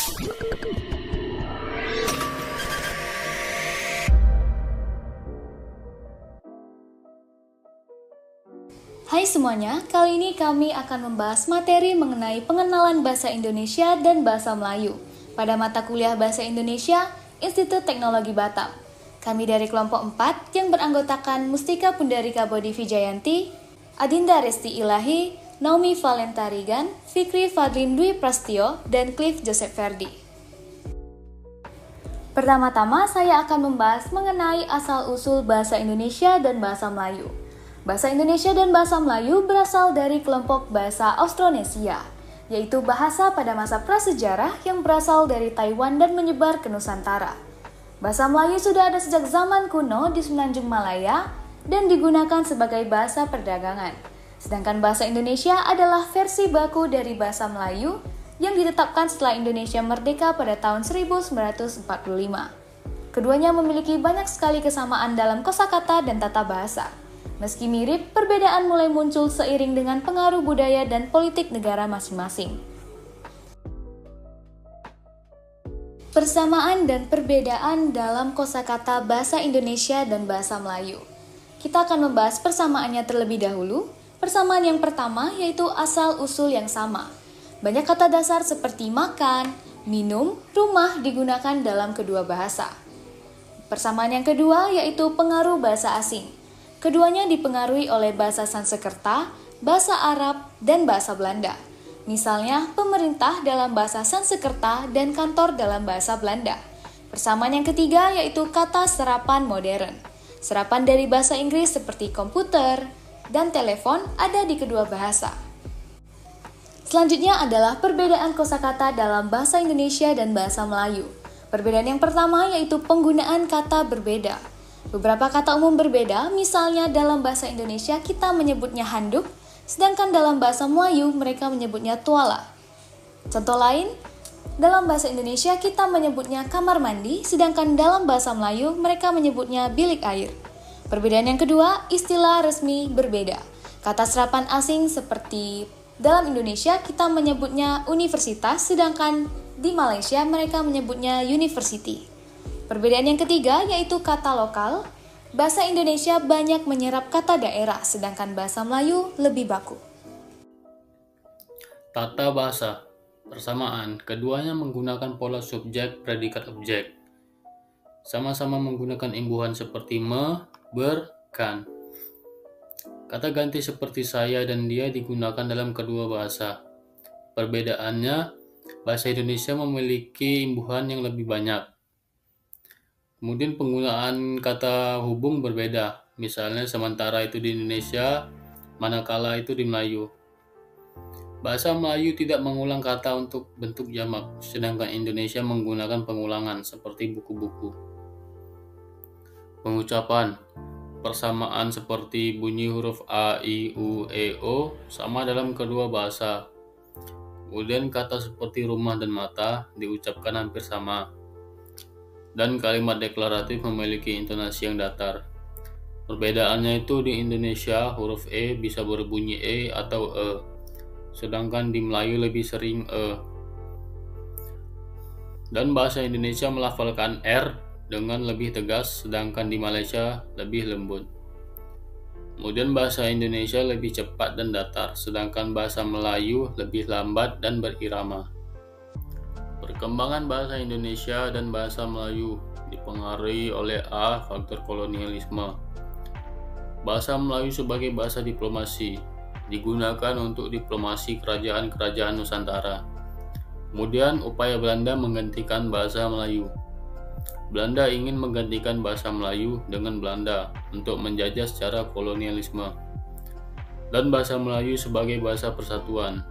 Hai semuanya, kali ini kami akan membahas materi mengenai pengenalan bahasa Indonesia dan bahasa Melayu pada mata kuliah Bahasa Indonesia Institut Teknologi Batam. Kami dari kelompok 4 yang beranggotakan Mustika Pundarika Bodi Vijayanti, Adinda Resti Ilahi, Naomi Valenta Rigan, Fikri Fadlin Dwi Prastio, dan Cliff Joseph Ferdi. Pertama-tama saya akan membahas mengenai asal-usul bahasa Indonesia dan bahasa Melayu. Bahasa Indonesia dan bahasa Melayu berasal dari kelompok bahasa Austronesia, yaitu bahasa pada masa prasejarah yang berasal dari Taiwan dan menyebar ke Nusantara. Bahasa Melayu sudah ada sejak zaman kuno di Semenanjung Malaya dan digunakan sebagai bahasa perdagangan. Sedangkan bahasa Indonesia adalah versi baku dari bahasa Melayu yang ditetapkan setelah Indonesia merdeka pada tahun 1945. Keduanya memiliki banyak sekali kesamaan dalam kosakata dan tata bahasa. Meski mirip, perbedaan mulai muncul seiring dengan pengaruh budaya dan politik negara masing-masing. Persamaan dan perbedaan dalam kosakata bahasa Indonesia dan bahasa Melayu. Kita akan membahas persamaannya terlebih dahulu. Persamaan yang pertama yaitu asal-usul yang sama. Banyak kata dasar seperti makan, minum, rumah digunakan dalam kedua bahasa. Persamaan yang kedua yaitu pengaruh bahasa asing. Keduanya dipengaruhi oleh bahasa Sanskerta, bahasa Arab, dan bahasa Belanda. Misalnya, pemerintah dalam bahasa Sanskerta dan kantor dalam bahasa Belanda. Persamaan yang ketiga yaitu kata serapan modern. Serapan dari bahasa Inggris seperti komputer dan telepon ada di kedua bahasa. Selanjutnya adalah perbedaan kosakata dalam bahasa Indonesia dan bahasa Melayu. Perbedaan yang pertama yaitu penggunaan kata berbeda. Beberapa kata umum berbeda, misalnya dalam bahasa Indonesia kita menyebutnya handuk, sedangkan dalam bahasa Melayu mereka menyebutnya tuala. Contoh lain, dalam bahasa Indonesia kita menyebutnya kamar mandi, sedangkan dalam bahasa Melayu mereka menyebutnya bilik air. Perbedaan yang kedua, istilah resmi berbeda. Kata serapan asing seperti dalam Indonesia kita menyebutnya universitas, sedangkan di Malaysia mereka menyebutnya university. Perbedaan yang ketiga yaitu kata lokal. Bahasa Indonesia banyak menyerap kata daerah, sedangkan bahasa Melayu lebih baku. Tata bahasa. Persamaan, keduanya menggunakan pola subjek, predikat, objek. Sama-sama menggunakan imbuhan seperti me, ber, kan. Kata ganti seperti saya dan dia digunakan dalam kedua bahasa. Perbedaannya, bahasa Indonesia memiliki imbuhan yang lebih banyak. Kemudian penggunaan kata hubung berbeda, misalnya sementara itu di Indonesia, manakala itu di Melayu. Bahasa Melayu tidak mengulang kata untuk bentuk jamak, sedangkan Indonesia menggunakan pengulangan seperti buku-buku. Pengucapan, persamaan seperti bunyi huruf A, I, U, E, O sama dalam kedua bahasa. Kemudian kata seperti rumah dan mata diucapkan hampir sama. Dan kalimat deklaratif memiliki intonasi yang datar. Perbedaannya itu di Indonesia huruf E bisa berbunyi E atau E, sedangkan di Melayu lebih sering E. Dan bahasa Indonesia melafalkan R dengan lebih tegas, sedangkan di Malaysia lebih lembut. Kemudian bahasa Indonesia lebih cepat dan datar, sedangkan bahasa Melayu lebih lambat dan berirama. Perkembangan bahasa Indonesia dan bahasa Melayu dipengaruhi oleh A. Faktor kolonialisme. Bahasa Melayu sebagai bahasa diplomasi digunakan untuk diplomasi kerajaan-kerajaan Nusantara. Kemudian upaya Belanda menggantikan bahasa Melayu. Belanda ingin menggantikan bahasa Melayu dengan Belanda untuk menjajah secara kolonialisme. Dan bahasa Melayu sebagai bahasa persatuan.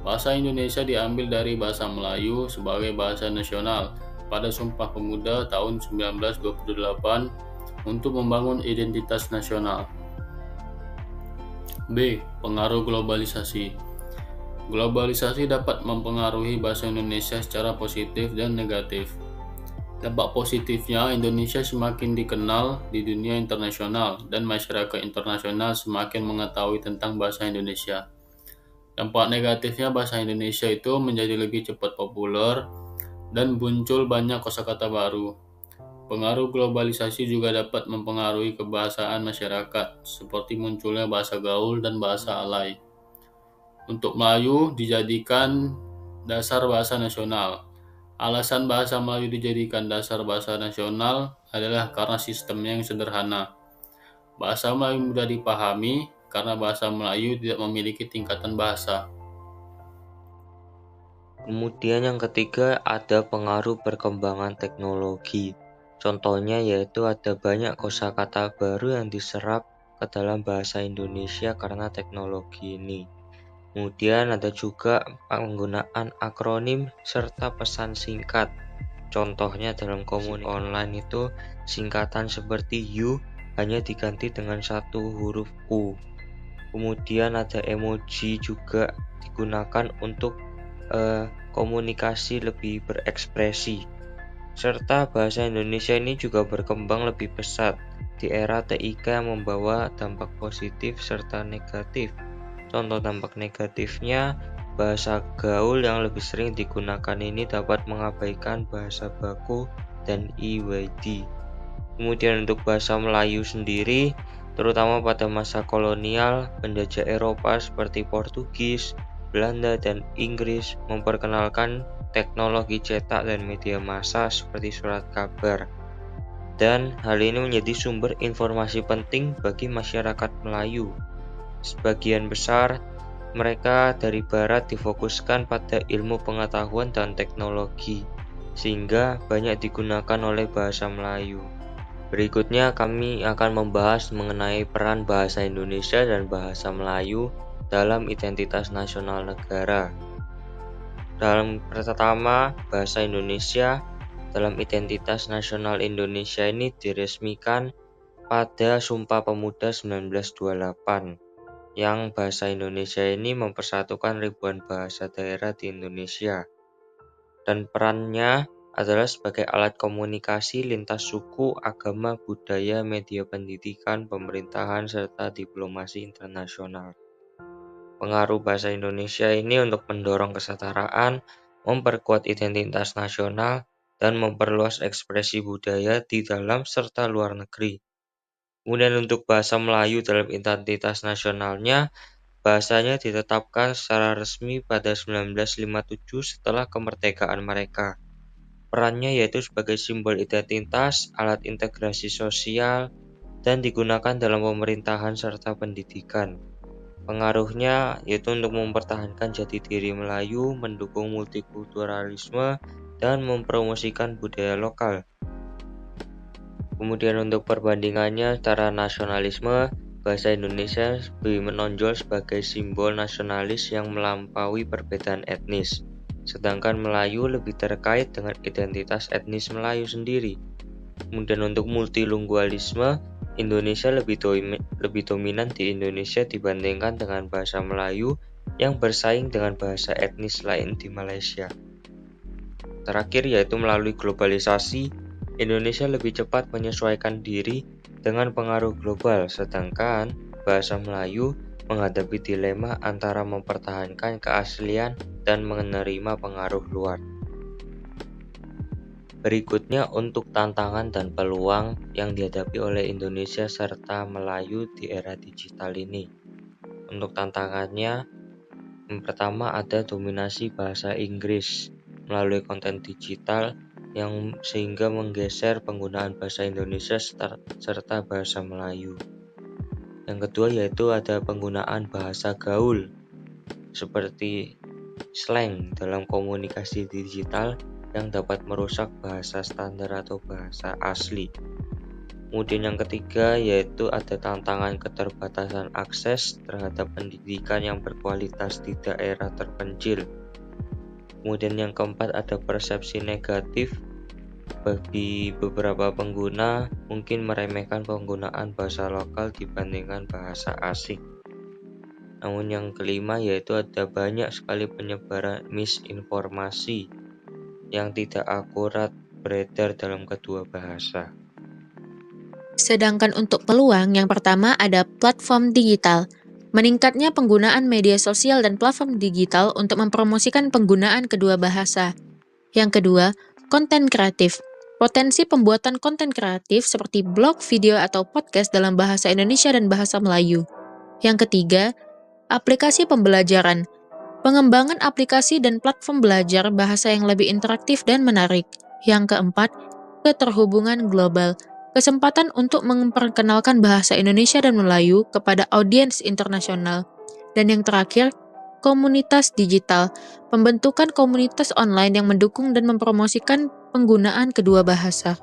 Bahasa Indonesia diambil dari bahasa Melayu sebagai bahasa nasional pada Sumpah Pemuda tahun 1928 untuk membangun identitas nasional. B. Pengaruh globalisasi. Globalisasi dapat mempengaruhi bahasa Indonesia secara positif dan negatif. Dampak positifnya, Indonesia semakin dikenal di dunia internasional dan masyarakat internasional semakin mengetahui tentang bahasa Indonesia. Dampak negatifnya bahasa Indonesia itu menjadi lebih cepat populer dan muncul banyak kosakata baru. Pengaruh globalisasi juga dapat mempengaruhi kebahasaan masyarakat, seperti munculnya bahasa gaul dan bahasa alay. Untuk Melayu dijadikan dasar bahasa nasional. Alasan bahasa Melayu dijadikan dasar bahasa nasional adalah karena sistemnya yang sederhana. Bahasa Melayu mudah dipahami karena bahasa Melayu tidak memiliki tingkatan bahasa. Kemudian yang ketiga ada pengaruh perkembangan teknologi. Contohnya yaitu ada banyak kosakata baru yang diserap ke dalam bahasa Indonesia karena teknologi ini. Kemudian ada juga penggunaan akronim serta pesan singkat. Contohnya dalam komunikasi online itu singkatan seperti U hanya diganti dengan satu huruf U. Kemudian ada emoji juga digunakan untuk komunikasi lebih berekspresi. Serta bahasa Indonesia ini juga berkembang lebih pesat di era TIK yang membawa dampak positif serta negatif. Contoh dampak negatifnya, bahasa gaul yang lebih sering digunakan ini dapat mengabaikan bahasa baku dan IWD. Kemudian untuk bahasa Melayu sendiri, terutama pada masa kolonial, penjajah Eropa seperti Portugis, Belanda, dan Inggris memperkenalkan teknologi cetak dan media massa seperti surat kabar. Dan hal ini menjadi sumber informasi penting bagi masyarakat Melayu. Sebagian besar mereka dari barat difokuskan pada ilmu pengetahuan dan teknologi, sehingga banyak digunakan oleh bahasa Melayu. Berikutnya kami akan membahas mengenai peran bahasa Indonesia dan bahasa Melayu dalam identitas nasional negara. Dalam pertama, bahasa Indonesia dalam identitas nasional Indonesia ini diresmikan pada Sumpah Pemuda 1928. Yang bahasa Indonesia ini mempersatukan ribuan bahasa daerah di Indonesia. Dan perannya adalah sebagai alat komunikasi lintas suku, agama, budaya, media pendidikan, pemerintahan, serta diplomasi internasional. Pengaruh bahasa Indonesia ini untuk mendorong kesetaraan, memperkuat identitas nasional, dan memperluas ekspresi budaya di dalam serta luar negeri. Kemudian untuk bahasa Melayu dalam identitas nasionalnya, bahasanya ditetapkan secara resmi pada 1957 setelah kemerdekaan mereka. Perannya yaitu sebagai simbol identitas, alat integrasi sosial, dan digunakan dalam pemerintahan serta pendidikan. Pengaruhnya yaitu untuk mempertahankan jati diri Melayu, mendukung multikulturalisme, dan mempromosikan budaya lokal. Kemudian untuk perbandingannya secara nasionalisme, bahasa Indonesia lebih menonjol sebagai simbol nasionalis yang melampaui perbedaan etnis, sedangkan Melayu lebih terkait dengan identitas etnis Melayu sendiri. Kemudian untuk multilingualisme, Indonesia lebih dominan di Indonesia dibandingkan dengan bahasa Melayu yang bersaing dengan bahasa etnis lain di Malaysia. Terakhir yaitu melalui globalisasi, Indonesia lebih cepat menyesuaikan diri dengan pengaruh global, sedangkan bahasa Melayu menghadapi dilema antara mempertahankan keaslian dan menerima pengaruh luar. Berikutnya untuk tantangan dan peluang yang dihadapi oleh Indonesia serta Melayu di era digital ini. Untuk tantangannya, yang pertama ada dominasi bahasa Inggris melalui konten digital yang sehingga menggeser penggunaan bahasa Indonesia serta bahasa Melayu. Yang kedua yaitu ada penggunaan bahasa gaul seperti slang dalam komunikasi digital yang dapat merusak bahasa standar atau bahasa asli. Kemudian yang ketiga yaitu ada tantangan keterbatasan akses terhadap pendidikan yang berkualitas di daerah terpencil. Kemudian yang keempat ada persepsi negatif bagi beberapa pengguna mungkin meremehkan penggunaan bahasa lokal dibandingkan bahasa asing. Namun yang kelima yaitu ada banyak sekali penyebaran misinformasi yang tidak akurat beredar dalam kedua bahasa. Sedangkan untuk peluang, yang pertama ada platform digital. Meningkatnya penggunaan media sosial dan platform digital untuk mempromosikan penggunaan kedua bahasa. Yang kedua, konten kreatif. Potensi pembuatan konten kreatif seperti blog, video, atau podcast dalam bahasa Indonesia dan bahasa Melayu. Yang ketiga, aplikasi pembelajaran. Pengembangan aplikasi dan platform belajar bahasa yang lebih interaktif dan menarik. Yang keempat, keterhubungan global. Kesempatan untuk memperkenalkan bahasa Indonesia dan Melayu kepada audiens internasional. Dan yang terakhir, komunitas digital. Pembentukan komunitas online yang mendukung dan mempromosikan penggunaan kedua bahasa.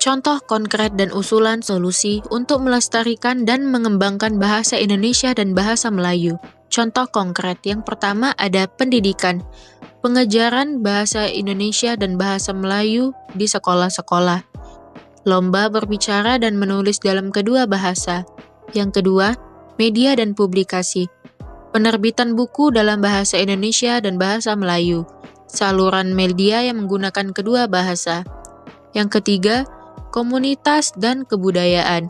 Contoh konkret dan usulan solusi untuk melestarikan dan mengembangkan bahasa Indonesia dan bahasa Melayu. Contoh konkret yang pertama ada pendidikan. Pengejaran bahasa Indonesia dan bahasa Melayu di sekolah-sekolah. Lomba berbicara dan menulis dalam kedua bahasa. Yang kedua, media dan publikasi. Penerbitan buku dalam bahasa Indonesia dan bahasa Melayu. Saluran media yang menggunakan kedua bahasa. Yang ketiga, komunitas dan kebudayaan.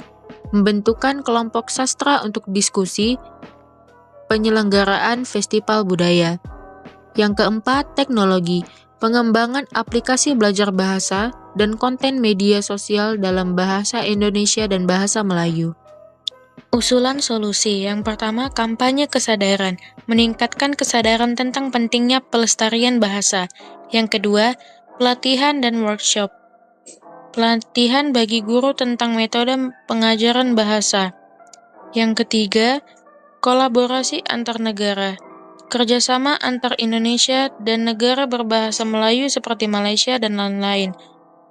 Membentukan kelompok sastra untuk diskusi, penyelenggaraan festival budaya. Yang keempat, teknologi. Pengembangan aplikasi belajar bahasa dan konten media sosial dalam bahasa Indonesia dan bahasa Melayu. Usulan solusi yang pertama, kampanye kesadaran, meningkatkan kesadaran tentang pentingnya pelestarian bahasa. Yang kedua, pelatihan dan workshop, pelatihan bagi guru tentang metode pengajaran bahasa. Yang ketiga, kolaborasi antar negara, kerjasama antar Indonesia dan negara berbahasa Melayu seperti Malaysia dan lain-lain.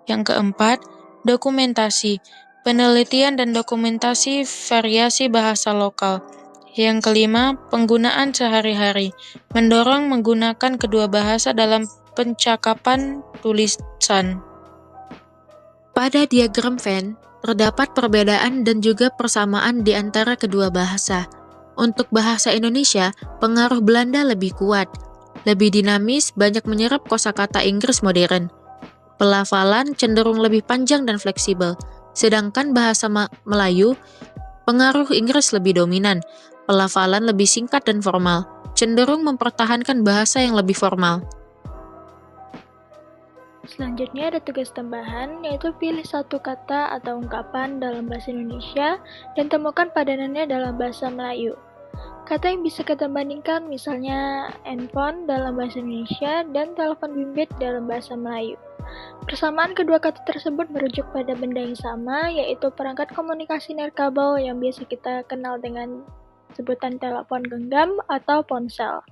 Yang keempat, dokumentasi, penelitian dan dokumentasi variasi bahasa lokal. Yang kelima, penggunaan sehari-hari, mendorong menggunakan kedua bahasa dalam pencakapan tulisan. Pada diagram Venn, terdapat perbedaan dan juga persamaan di antara kedua bahasa. Untuk bahasa Indonesia, pengaruh Belanda lebih kuat, lebih dinamis, banyak menyerap kosakata Inggris modern. Pelafalan cenderung lebih panjang dan fleksibel, sedangkan bahasa Melayu, pengaruh Inggris lebih dominan, pelafalan lebih singkat dan formal, cenderung mempertahankan bahasa yang lebih formal. Selanjutnya ada tugas tambahan, yaitu pilih satu kata atau ungkapan dalam bahasa Indonesia dan temukan padanannya dalam bahasa Melayu. Kata yang bisa kita bandingkan misalnya handphone dalam bahasa Indonesia dan telepon bimbit dalam bahasa Melayu. Persamaan kedua kata tersebut merujuk pada benda yang sama, yaitu perangkat komunikasi nirkabel yang biasa kita kenal dengan sebutan telepon genggam atau ponsel.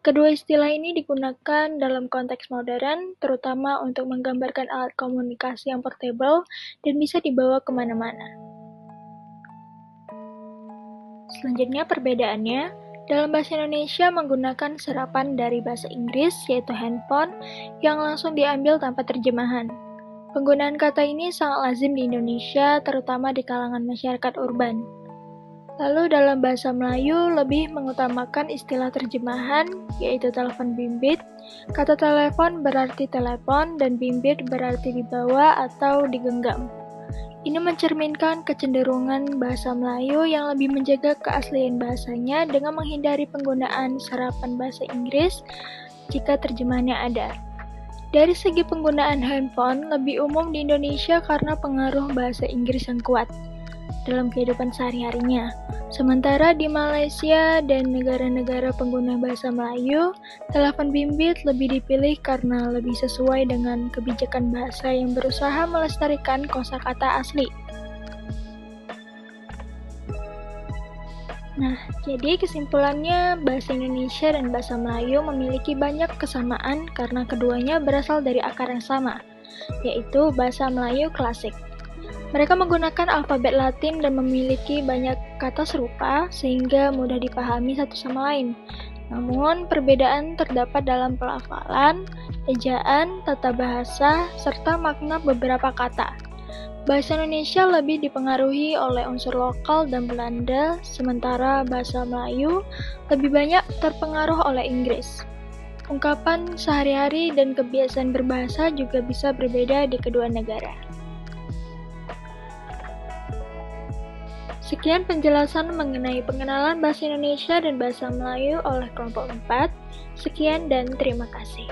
Kedua istilah ini digunakan dalam konteks modern, terutama untuk menggambarkan alat komunikasi yang portable dan bisa dibawa kemana-mana. Selanjutnya perbedaannya, dalam bahasa Indonesia menggunakan serapan dari bahasa Inggris, yaitu handphone, yang langsung diambil tanpa terjemahan. Penggunaan kata ini sangat lazim di Indonesia, terutama di kalangan masyarakat urban. Lalu dalam bahasa Melayu lebih mengutamakan istilah terjemahan, yaitu telepon bimbit. Kata telepon berarti telepon dan bimbit berarti dibawa atau digenggam. Ini mencerminkan kecenderungan bahasa Melayu yang lebih menjaga keaslian bahasanya dengan menghindari penggunaan serapan bahasa Inggris jika terjemahannya ada. Dari segi penggunaan handphone lebih umum di Indonesia karena pengaruh bahasa Inggris yang kuat dalam kehidupan sehari-harinya. Sementara di Malaysia dan negara-negara pengguna bahasa Melayu, telepon bimbit lebih dipilih karena lebih sesuai dengan kebijakan bahasa yang berusaha melestarikan kosakata asli. Nah, jadi kesimpulannya bahasa Indonesia dan bahasa Melayu memiliki banyak kesamaan karena keduanya berasal dari akar yang sama, yaitu bahasa Melayu klasik. Mereka menggunakan alfabet Latin dan memiliki banyak kata serupa sehingga mudah dipahami satu sama lain. Namun, perbedaan terdapat dalam pelafalan, ejaan, tata bahasa, serta makna beberapa kata. Bahasa Indonesia lebih dipengaruhi oleh unsur lokal dan Belanda, sementara bahasa Melayu lebih banyak terpengaruh oleh Inggris. Ungkapan sehari-hari dan kebiasaan berbahasa juga bisa berbeda di kedua negara. Sekian penjelasan mengenai pengenalan bahasa Indonesia dan bahasa Melayu oleh kelompok 4. Sekian dan terima kasih.